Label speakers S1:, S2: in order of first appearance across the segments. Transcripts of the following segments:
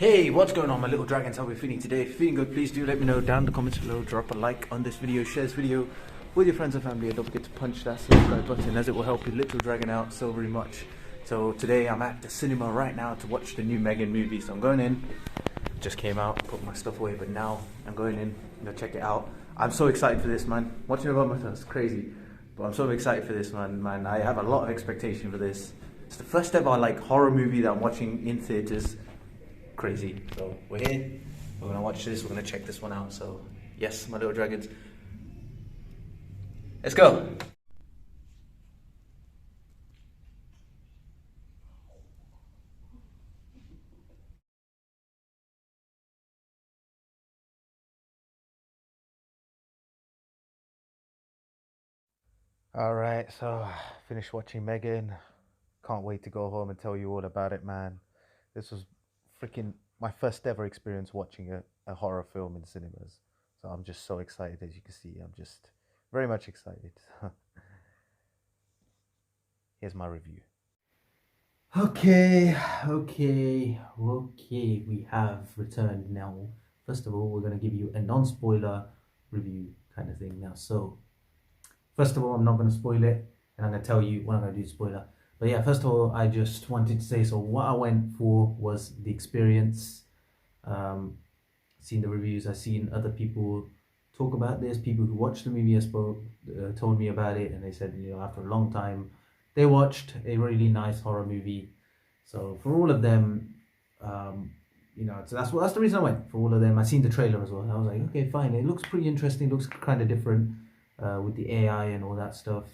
S1: Hey, what's going on, my little dragons? How are we feeling today? If you're feeling good, please do let me know down in the comments below. Drop a like on this video, share this video with your friends and family, and don't forget to punch that subscribe button, as it will help your little dragon out so very much. So today I'm at the cinema right now to watch the new M3GAN movie. So I'm going in. Just came out, put my stuff away, but now I'm going in. Go check it out. I'm so excited for this, man. Watching it by myself is crazy, but I'm so excited for this, man. I have a lot of expectation for this. It's the first ever horror movie that I'm watching in theaters. Crazy. So we're here, we're gonna watch this, we're gonna check this one out. So yes, my little dragons, let's go. All right, so finished watching M3GAN. Can't wait to go home and tell you all about it, man. This was freaking my first ever experience watching a horror film in cinemas. So I'm just so excited, as you can see. I'm just very much excited. Here's my review. Okay, we have returned now. First of all, we're going to give you a non-spoiler review kind of thing now. So, first of all, I'm not going to spoil it, and I'm going to tell you what I'm going to do spoiler. But yeah, first of all, I just wanted to say, so what I went for was the experience. Seen the reviews, I've seen other people talk about this. People who watched the movie told me about it, and they said, after a long time, they watched a really nice horror movie. So for all of them, so that's the reason I went for all of them. I seen the trailer as well, and I was like, okay, fine. It looks pretty interesting. It looks kind of different with the AI and all that stuff.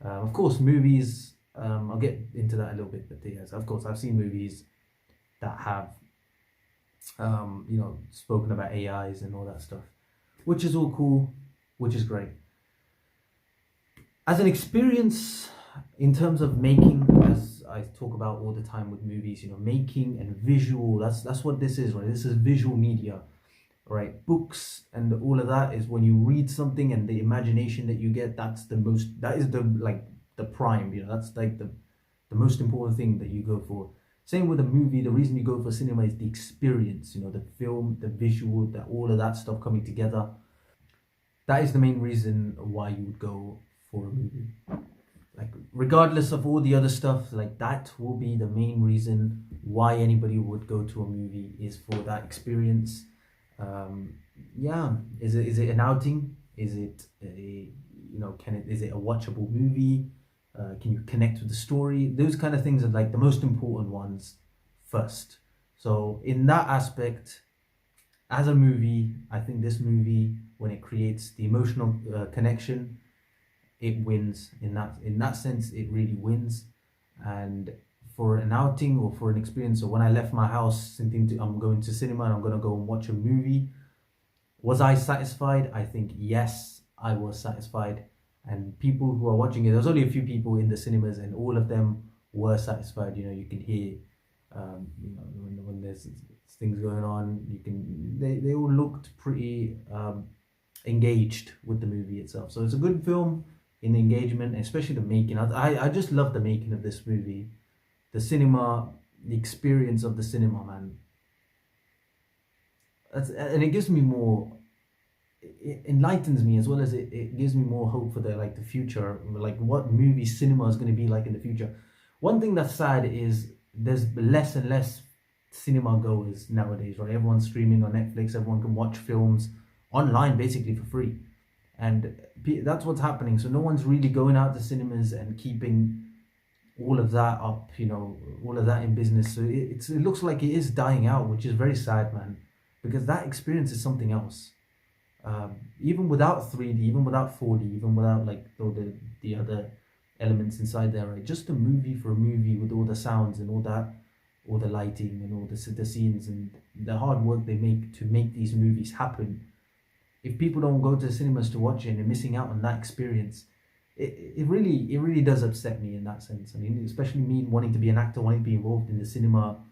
S1: Of course, movies. I'll get into that a little bit, but yes, of course, I've seen movies that have, spoken about AIs and all that stuff, which is all cool, which is great. As an experience, in terms of making, as I talk about all the time with movies, making and visual, that's what this is, right? This is visual media, right? Books and all of that is when you read something and the imagination that you get, that is the prime, that's like the most important thing that you go for. Same with a movie, the reason you go for cinema is the experience, the film, the visual, all of that stuff coming together. That is the main reason why you would go for a movie. Regardless of all the other stuff, that will be the main reason why anybody would go to a movie, is for that experience. Is it an outing? Is it is it a watchable movie? Can you connect with the story? Those kind of things are the most important ones first. So in that aspect, as a movie, I think this movie, when it creates the emotional connection, it wins. In that sense, it really wins. And for an outing or for an experience, or when I left my house thinking I'm going to cinema and I'm going to go and watch a movie, was I satisfied? I think yes, I was satisfied. And people who are watching it, there's only a few people in the cinemas, and all of them were satisfied. You can hear, when there's things going on, they all looked pretty engaged with the movie itself. So it's a good film in engagement, especially the making. I just love the making of this movie, the cinema, the experience of the cinema, man. And it gives me more. It enlightens me, as well as it gives me more hope for the future, what movie cinema is going to be like in the future. One thing that's sad is there's less and less cinema goers nowadays, right? Everyone's streaming on Netflix, everyone can watch films online basically for free, and that's what's happening. So no one's really going out to cinemas and keeping all of that up, all of that in business. So it looks like it is dying out, which is very sad, man, because that experience is something else. Even without 3D, even without 4D, even without all the other elements inside there, right? Just a movie for a movie, with all the sounds and all that, all the lighting and all the scenes and the hard work they make to make these movies happen. If people don't go to the cinemas to watch it and they're missing out on that experience, it really does upset me in that sense. I mean, especially me wanting to be an actor, wanting to be involved in the cinema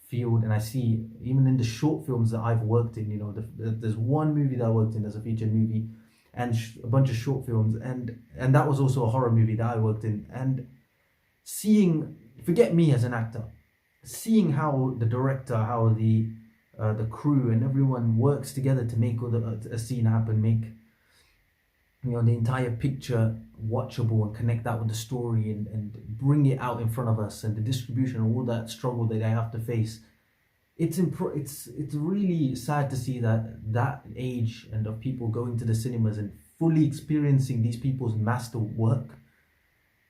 S1: field, and I see even in the short films that I've worked in, there's one movie that I worked in as a featured movie, and a bunch of short films, and that was also a horror movie that I worked in. And forget me as an actor, seeing how the director, how the the crew and everyone works together to make all a scene happen, make the entire picture watchable and connect that with the story, and bring it out in front of us, and the distribution and all that struggle that they have to face. It's really sad to see that age and of people going to the cinemas and fully experiencing these people's master work.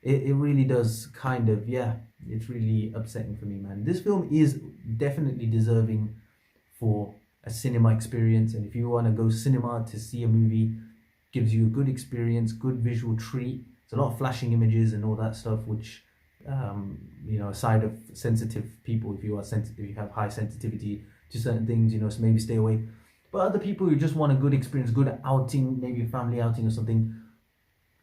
S1: It really does kind of, yeah, it's really upsetting for me, man. This film is definitely deserving for a cinema experience, and if you want to go cinema to see a movie, gives you a good experience, good visual treat. It's a lot of flashing images and all that stuff, which aside of sensitive people, if you are sensitive, you have high sensitivity to certain things, so maybe stay away. But other people who just want a good experience, good outing, maybe a family outing or something,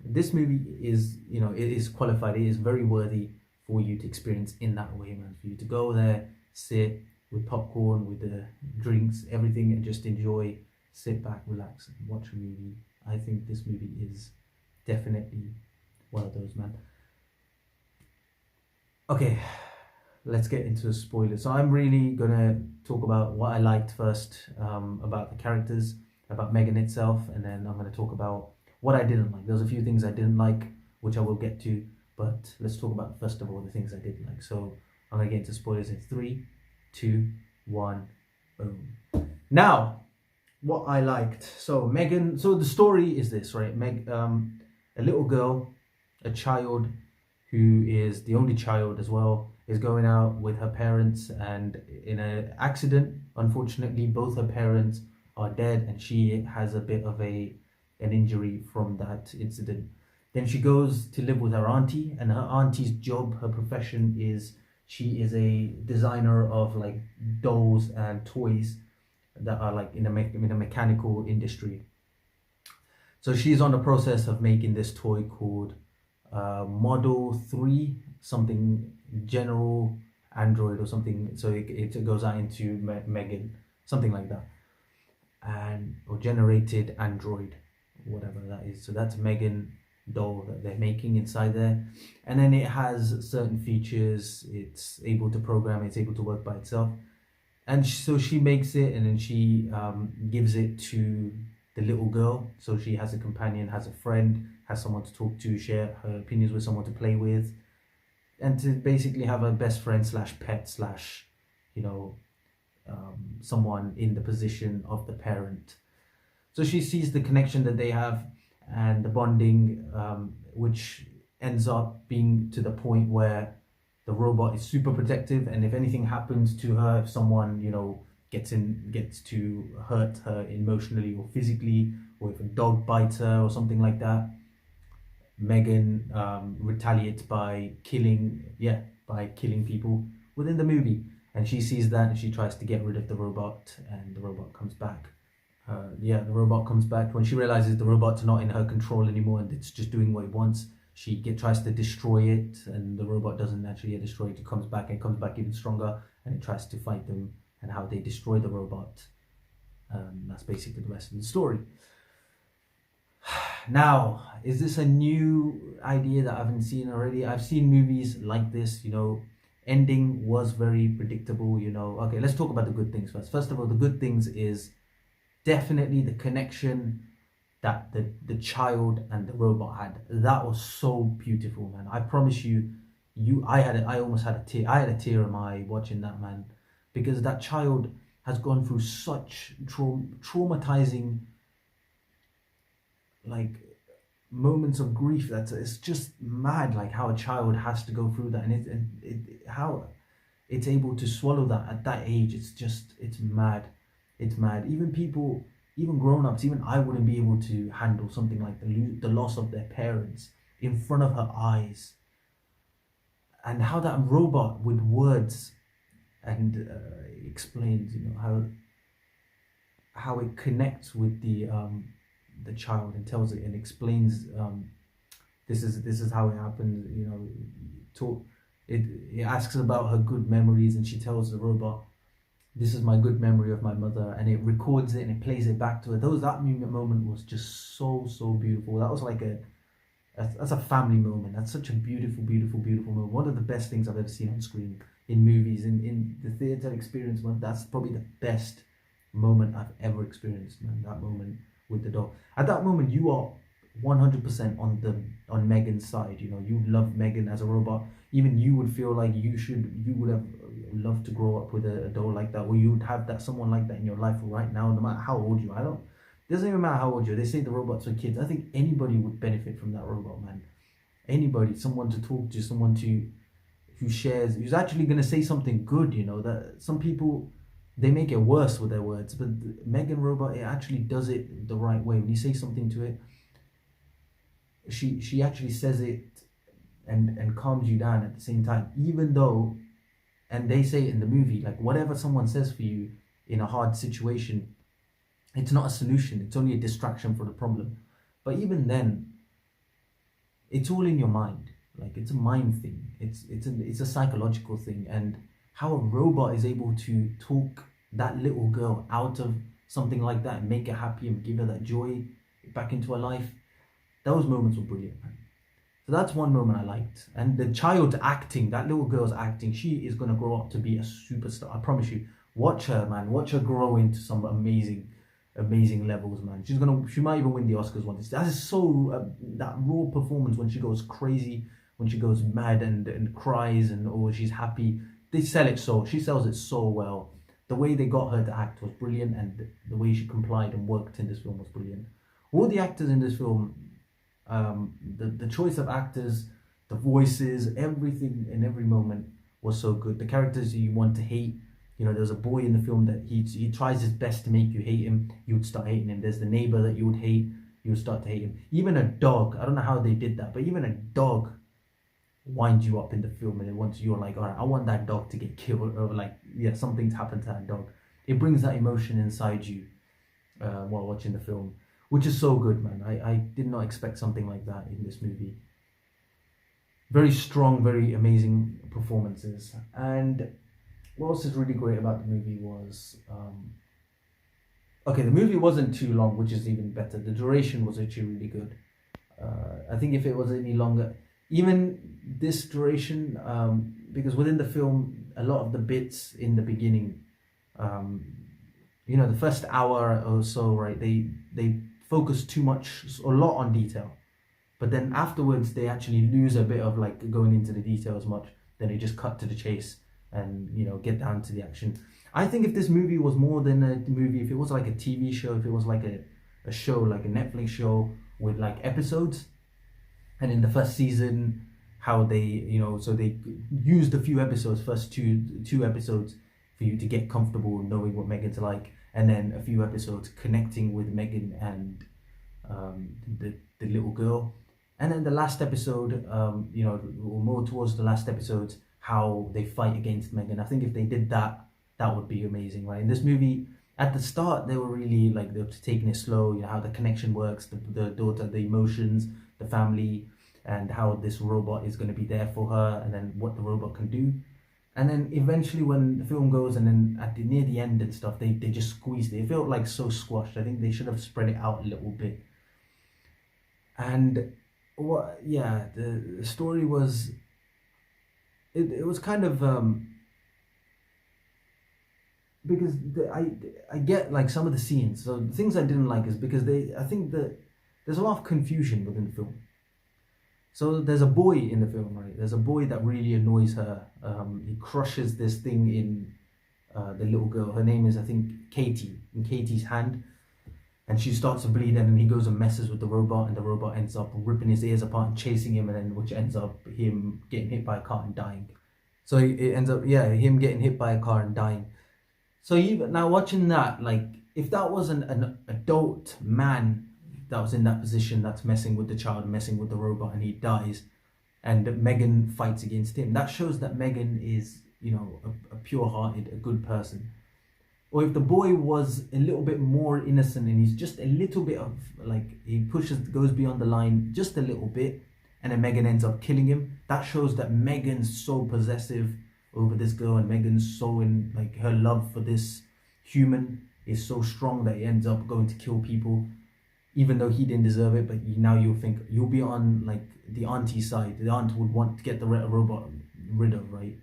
S1: this movie is, it is qualified. It is very worthy for you to experience in that way, man. For you to go there, sit with popcorn, with the drinks, everything, and just enjoy, sit back, relax, and watch a movie. I think this movie is definitely one of those, man. Okay, let's get into the spoilers. So I'm really gonna talk about what I liked first, about the characters, about M3GAN itself, and then I'm gonna talk about what I didn't like. There's a few things I didn't like, which I will get to, but let's talk about first of all the things I did like. So I'm gonna get into spoilers in 3, 2, 1, boom. Now, what I liked. So M3GAN. So the story is this, right? A little girl, a child who is the only child as well, is going out with her parents, and in an accident, unfortunately, both her parents are dead, and she has a bit of an injury from that incident. Then she goes to live with her auntie, and her auntie's job, her profession is, she is a designer of like dolls and toys that are like in a mechanical industry. So she's on the process of making this toy called Model 3 something, General Android or something. So it goes out into M3GAN, something like that, or generated Android, whatever that is. So that's M3GAN doll that they're making inside there, and then it has certain features. It's able to program, it's able to work by itself, and so she makes it, and then she gives it to the little girl. So she has a companion, has a friend, has someone to talk to, share her opinions with, someone to play with, and to basically have a best friend slash pet slash someone in the position of the parent. So she sees the connection that they have and the bonding, which ends up being to the point where the robot is super protective, and if anything happens to her, if someone gets to hurt her emotionally or physically, or if a dog bites her or something like that, M3GAN retaliates by killing people within the movie, and she sees that and she tries to get rid of the robot, and the robot comes back. The robot comes back when she realizes the robot's not in her control anymore and it's just doing what it wants. She tries to destroy it, and the robot doesn't actually get destroyed. It comes back, and it comes back even stronger, and it tries to fight them, and how they destroy the robot. That's basically the rest of the story. Now, is this a new idea that I haven't seen already? I've seen movies like this, ending was very predictable, Okay, let's talk about the good things first. First of all, the good things is definitely the connection that the child and the robot had. That was so beautiful, man. I promise you, I almost had a tear. I had a tear in my eye watching that, man, because that child has gone through such traumatizing moments of grief. It's just mad, like how a child has to go through that, and how it's able to swallow that at that age. It's mad. It's mad. Even grown-ups, even I wouldn't be able to handle something like the loss of their parents in front of her eyes. And how that robot with words and explains, how it connects with the child and tells it and explains, this is how it happened. It asks about her good memories, and she tells the robot, this is my good memory of my mother, and it records it and it plays it back to her. That moment was just so beautiful. That was like that's a family moment. That's such a beautiful moment. One of the best things I've ever seen on screen in movies, in the theater experience, man. That's probably the best moment I've ever experienced, man. That moment with the dog. At that moment, you are 100% on Megan's side. You know, you love Megan as a robot. Even you would feel like you would have loved to grow up with a doll like that, or you would have that someone like that in your life right now, no matter how old you are. It doesn't even matter how old you are. They say the robots are kids. I think anybody would benefit from that robot, man. Anybody, someone to talk to, someone who's actually going to say something good. You know, that some people, they make it worse with their words, but the Megan robot, it actually does it the right way. When you say something to it, she actually says it and calms you down at the same time, even though, and they say it in the movie, like whatever someone says for you in a hard situation, it's not a solution, it's only a distraction for the problem. But even then, it's all in your mind. Like, it's a mind thing, it's a psychological thing. And how a robot is able to talk that little girl out of something like that and make her happy and give her that joy back into her life, those moments were brilliant, man. So that's one moment I liked. And the child's acting, that little girl's acting, she is going to grow up to be a superstar. I promise you. Watch her, man. Watch her grow into some amazing levels, man. She might even win the Oscars one. That is so, that raw performance when she goes crazy, when she goes mad and cries, and oh, she's happy. She sells it so well. The way they got her to act was brilliant, and the way she complied and worked in this film was brilliant. All the actors in this film, the choice of actors, the voices, everything in every moment was so good. The characters you want to hate, you know, there's a boy in the film that he tries his best to make you hate him, you would start hating him. There's the neighbor that you would hate, you would start to hate him. Even a dog, I don't know how they did that, but even a dog winds you up in the film, and once you're like, all right, I want that dog to get killed, or like, yeah, something's happened to that dog. It brings that emotion inside you while watching the film, which is so good, man. I did not expect something like that in this movie. Very strong, very amazing performances. And what else is really great about the movie was, okay, the movie wasn't too long, which is even better. The duration was actually really good. I think if it was any longer, even this duration, because within the film, a lot of the bits in the beginning, you know, the first hour or so, right, they focus a lot on detail, but then afterwards they actually lose a bit of like going into the details much. Then they just cut to the chase and, you know, get down to the action. I think if this movie was more than a movie, if it was like a TV show, if it was like a show, like a Netflix show with like episodes, and in the first season, how they, you know, so they used a few episodes, first two episodes, for you to get comfortable knowing what Megan's like, and then a few episodes connecting with Megan and the little girl, and then the last episode, you know, or more towards the last episode, how they fight against Megan. I think if they did that, that would be amazing, right? In this movie, at the start, they were really like, they were taking it slow, you know, how the connection works, the daughter, the emotions, the family, and how this robot is going to be there for her, and then what the robot can do. And then eventually when the film goes, and then near the end and stuff, they just squeezed it. It felt like so squashed. I think they should have spread it out a little bit. And the story was, it was kind of, because I get like some of the scenes. So the things I didn't like is because I think that there's a lot of confusion within the film. So there's a boy in the film, right? There's a boy that really annoys her. He crushes this thing in the little girl. Her name is, I think, Katie, in Katie's hand. And she starts to bleed, and then he goes and messes with the robot, and the robot ends up ripping his ears apart and chasing him, and then which ends up him getting hit by a car and dying. So it ends up, him getting hit by a car and dying. So even now watching that, like, if that was an adult man that was in that position, that's messing with the child, messing with the robot, and he dies, and Megan fights against him, that shows that Megan is, you know, a pure-hearted, a good person. Or if the boy was a little bit more innocent, and he's just a little bit of, like, he goes beyond the line just a little bit, and then Megan ends up killing him, that shows that Megan's so possessive over this girl, and Megan's so in, like, her love for this human is so strong that he ends up going to kill people, even though he didn't deserve it. But now you'll think, you'll be on like the auntie's side. The aunt would want to get the robot rid of, right?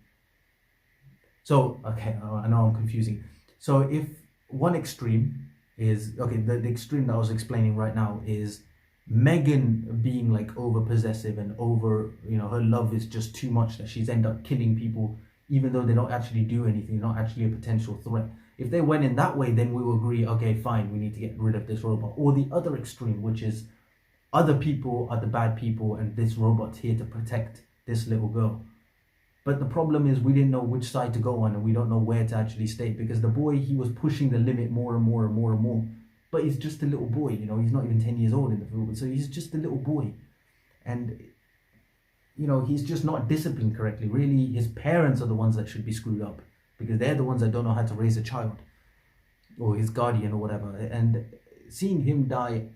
S1: So, okay, I know I'm confusing. So if one extreme is, okay, the extreme that I was explaining right now is Megan being like over possessive and over, her love is just too much that she's end up killing people even though they don't actually do anything, not actually a potential threat. If they went in that way, then we will agree, okay, fine, we need to get rid of this robot. Or the other extreme, which is other people are the bad people and this robot's here to protect this little girl. But the problem is we didn't know which side to go on, and we don't know where to actually stay, because the boy, he was pushing the limit more and more and more and more. But he's just a little boy, he's not even 10 years old in the film. So he's just a little boy. And, he's just not disciplined correctly. Really, his parents are the ones that should be screwed up, because they're the ones that don't know how to raise a child, or his guardian or whatever. And seeing him die,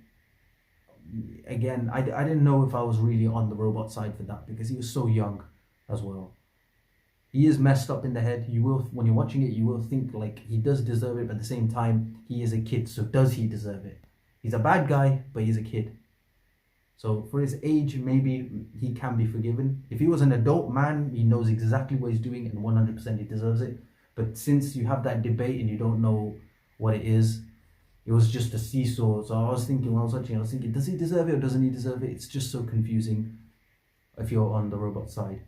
S1: again, I didn't know if I was really on the robot side for that, because he was so young as well. He is messed up in the head. You will, when you're watching it, you will think like he does deserve it, but at the same time, he is a kid, so does he deserve it? He's a bad guy, but he's a kid. So for his age, maybe he can be forgiven. If he was an adult man, he knows exactly what he's doing, and 100% he deserves it. But since you have that debate and you don't know what it is, it was just a seesaw. So I was thinking, when I was watching, I was thinking, does he deserve it or doesn't he deserve it? It's just so confusing if you're on the robot side.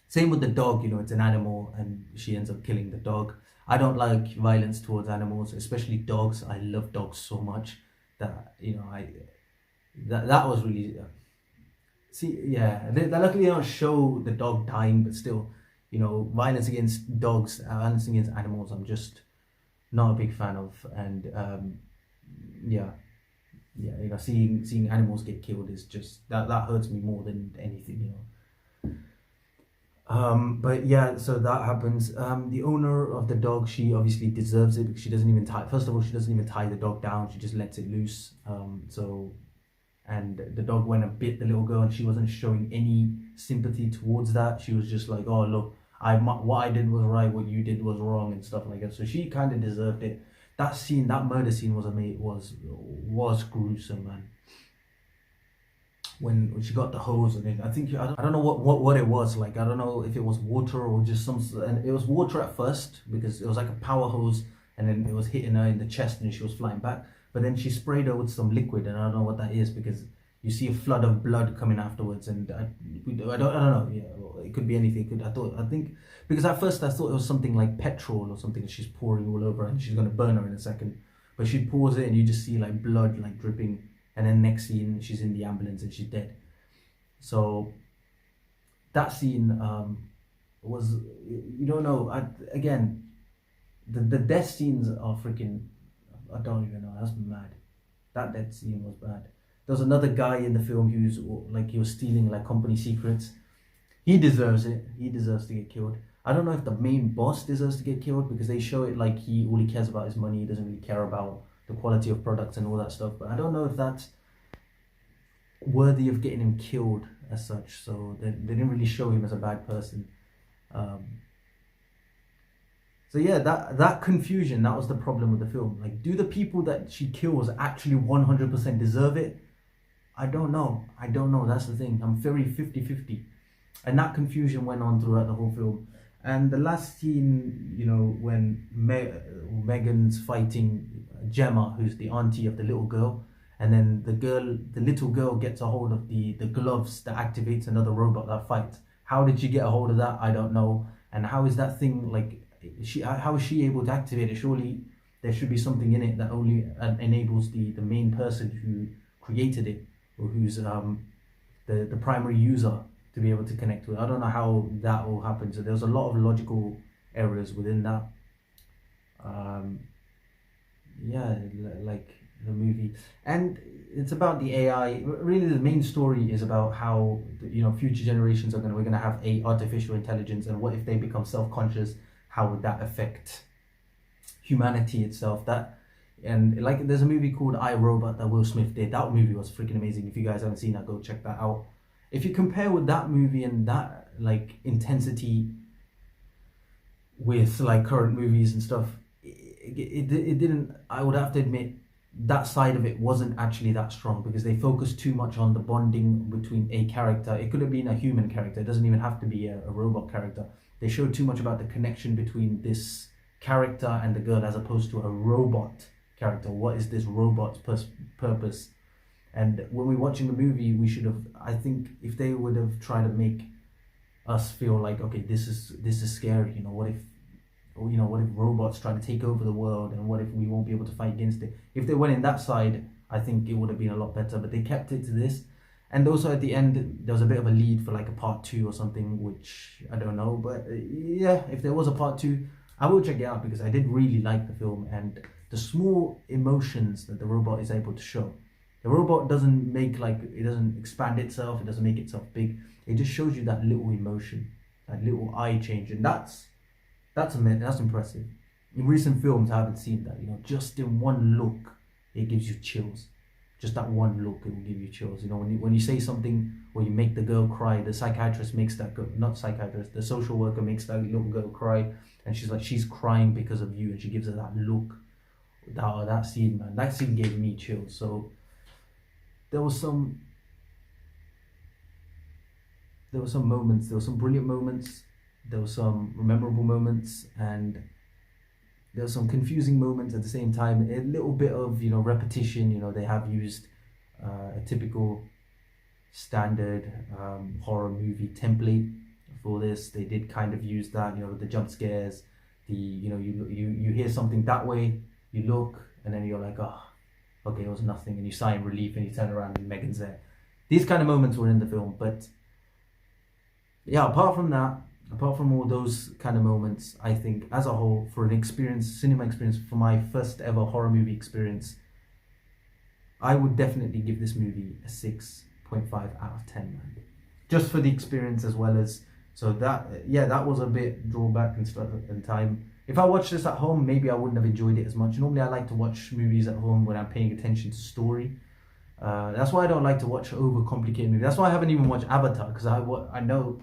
S1: Same with the dog, it's an animal and she ends up killing the dog. I don't like violence towards animals, especially dogs. I love dogs so much that, that was really, they luckily don't show the dog dying, but still, violence against dogs, violence against animals, I'm just not a big fan of. And seeing animals get killed is just, that hurts me more than anything, But yeah, so that happens. The owner of the dog, she obviously deserves it, because she doesn't even first of all, she doesn't even tie the dog down, she just lets it loose. And the dog went and bit the little girl, and she wasn't showing any sympathy towards that. She was just like, oh look, what I did was right, what you did was wrong, and stuff like that. So she kind of deserved it. That murder scene was gruesome, man. When she got the hose, and I think, I don't know what it was, like I don't know if it was water or just and it was water at first, because it was like a power hose, and then it was hitting her in the chest and she was flying back. But then she sprayed her with some liquid, and I don't know what that is, because you see a flood of blood coming afterwards, and I don't know. Yeah, well, it could be anything. Because at first I thought it was something like petrol or something that she's pouring all over, and she's gonna burn her in a second. But she pours it, and you just see like blood like dripping. And then next scene, she's in the ambulance and she's dead. So that scene was, again, the death scenes are freaking, I don't even know, that's mad. That death scene was bad. There was another guy in the film who's like, he was stealing like company secrets. He deserves it. He deserves to get killed. I don't know if the main boss deserves to get killed, because they show it like all he cares about is money. He doesn't really care about the quality of products and all that stuff, but I don't know if that's worthy of getting him killed as such. So they didn't really show him as a bad person. So yeah, that confusion, that was the problem with the film. Like, do the people that she kills actually 100% deserve it? I don't know, that's the thing. I'm very 50-50, and that confusion went on throughout the whole film. And the last scene, when Megan's fighting Gemma, who's the auntie of the little girl, and then the little girl gets a hold of the gloves that activates another robot that fights. How did she get a hold of that? I don't know. And how is that thing, like, how is she able to activate it? Surely there should be something in it that only enables the main person who created it, or who's the primary user, to be able to connect with. I don't know how that all happened. So there's a lot of logical errors within that. Like the movie, and it's about the AI. Really, the main story is about how future generations we're gonna have artificial intelligence, and what if they become self-conscious? How would that affect humanity itself? And like, there's a movie called I, Robot that Will Smith did. That movie was freaking amazing. If you guys haven't seen that, go check that out. If you compare with that movie and that like intensity with like current movies and stuff, it didn't, I would have to admit, that side of it wasn't actually that strong, because they focused too much on the bonding between a character. It could have been a human character, it doesn't even have to be a robot character. They showed too much about the connection between this character and the girl, as opposed to a robot character. What is this robot's purpose? And when we're watching the movie, we should have, I think, if they would have tried to make us feel like, okay, this is scary, you know, what if robots try to take over the world, and what if we won't be able to fight against it? If they went in that side, I think it would have been a lot better, but they kept it to this. And also at the end, there was a bit of a lead for like a part 2 or something, which I don't know, but yeah, if there was a part 2, I will check it out, because I did really like the film, and the small emotions that the robot is able to show. The robot doesn't it doesn't expand itself, it doesn't make itself big. It just shows you that little emotion, that little eye change, and that's impressive. In recent films, I haven't seen that. You know, just in one look, it gives you chills. Just that one look, it will give you chills. You know, when you say something, or you make the girl cry, the psychiatrist makes that girl, not psychiatrist, the social worker makes that little girl cry, and she's crying because of you, and she gives her that look. That scene, man, that scene gave me chills. So there were some moments, there were some brilliant moments, there were some memorable moments, and there were some confusing moments at the same time. A little bit of, you know, repetition. You know, they have used a typical standard horror movie template for this. They did kind of use that, you know, the jump scares, you hear something that way, you look, and then you're like, oh, okay, it was nothing, and you sigh in relief, and you turn around and M3GAN's there. These kind of moments were in the film, but yeah, apart from all those kind of moments, I think as a whole, for an cinema experience, for my first ever horror movie experience, I would definitely give this movie a 6.5 out of 10, man. Just for the experience, as well as, so that was a bit drawback and stuff in time. If I watched this at home, maybe I wouldn't have enjoyed it as much. Normally I like to watch movies at home when I'm paying attention to story. That's why I don't like to watch overcomplicated movies. That's why I haven't even watched Avatar, because I know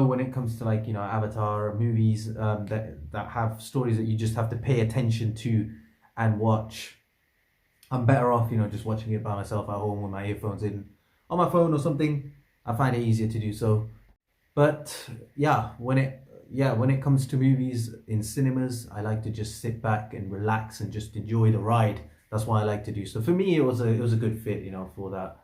S1: when it comes to, like, you know, Avatar movies that have stories that you just have to pay attention to and watch, I'm better off, you know, just watching it by myself at home with my earphones in on my phone or something. I find it easier to do so. But yeah, when it comes to movies in cinemas, I like to just sit back and relax and just enjoy the ride. That's what I like to do. So for me, it was a good fit, you know, for that,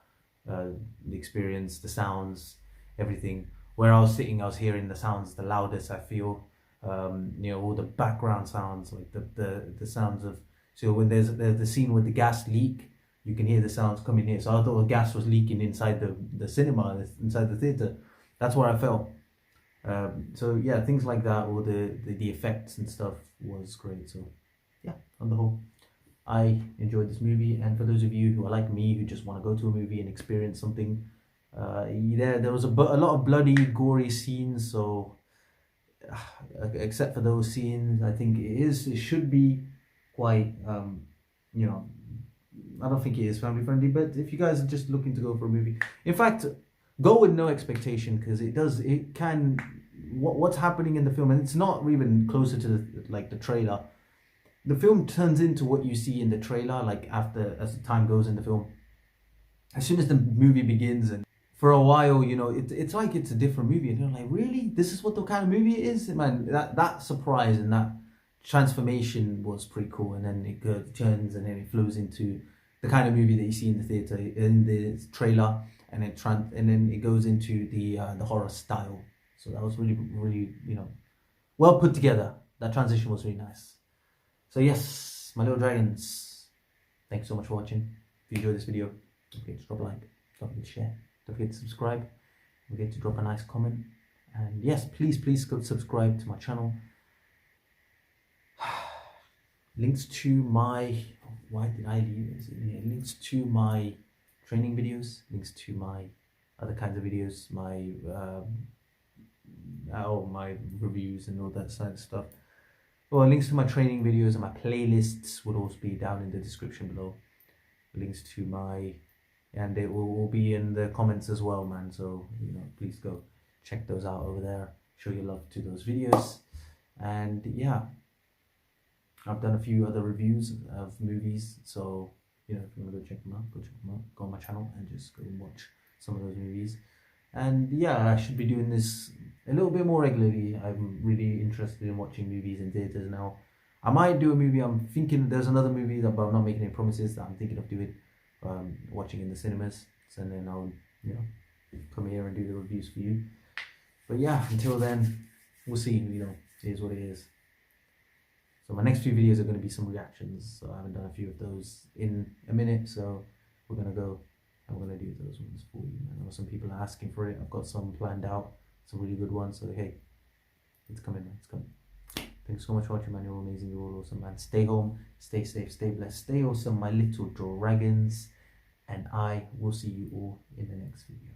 S1: the experience, the sounds, everything. Where I was sitting, I was hearing the sounds the loudest, I feel. You know, all the background sounds, like the sounds of, so when there's the scene with the gas leak, you can hear the sounds coming here. So I thought the gas was leaking inside the cinema, inside the theater. That's what I felt. So yeah, things like that, or the effects and stuff was great. So yeah, on the whole, I enjoyed this movie. And for those of you who are like me, who just want to go to a movie and experience something, there was a lot of bloody, gory scenes. So except for those scenes, I think it should be quite, you know, I don't think it is family friendly. But if you guys are just looking to go for a movie, in fact, go with no expectation, because what's happening in the film, and it's not even closer to the trailer. The film turns into what you see in the trailer, like as the time goes in the film. As soon as the movie begins, and for a while, you know, it's like it's a different movie, and you're like, really? This is what the kind of movie it is? Man, that surprise and that transformation was pretty cool. And then it turns, and then it flows into the kind of movie that you see in the theater, in the trailer, and then it goes into the horror style. So that was really, really, you know, well put together. That transition was really nice. So yes, my little dragons, thanks so much for watching. If you enjoyed this video, don't forget to drop a like, don't forget to share, don't forget to subscribe, don't forget to drop a nice comment. And yes, please go subscribe to my channel. Links to my, why did I leave this in here? Links to my training videos, links to my other kinds of videos, my my reviews and all that side of stuff. Well, links to my training videos and my playlists will also be down in the description below. Links to and it will be in the comments as well, man. So, you know, please go check those out over there. Show your love to those videos. And yeah, I've done a few other reviews of movies, so you know, if you want to go check them out, go check them out. Go on my channel and just go and watch some of those movies. And yeah, I should be doing this a little bit more regularly. I'm really interested in watching movies in theaters now. I might do a movie. I'm thinking there's another movie that, but I'm not making any promises, that I'm thinking of doing, watching in the cinemas. So then I'll, you know, come here and do the reviews for you. But yeah, until then, we'll see. You know, it is what it is. So my next few videos are going to be some reactions. So I haven't done a few of those in a minute. So we're going to go and we're going to do those ones for you. I know some people are asking for it. I've got some planned out, some really good ones. So hey, it's coming, man. It's coming. Thanks so much for watching, man. You're all amazing. You're all awesome, man. Stay home, stay safe, stay blessed, stay awesome, my little dragons. And I will see you all in the next video.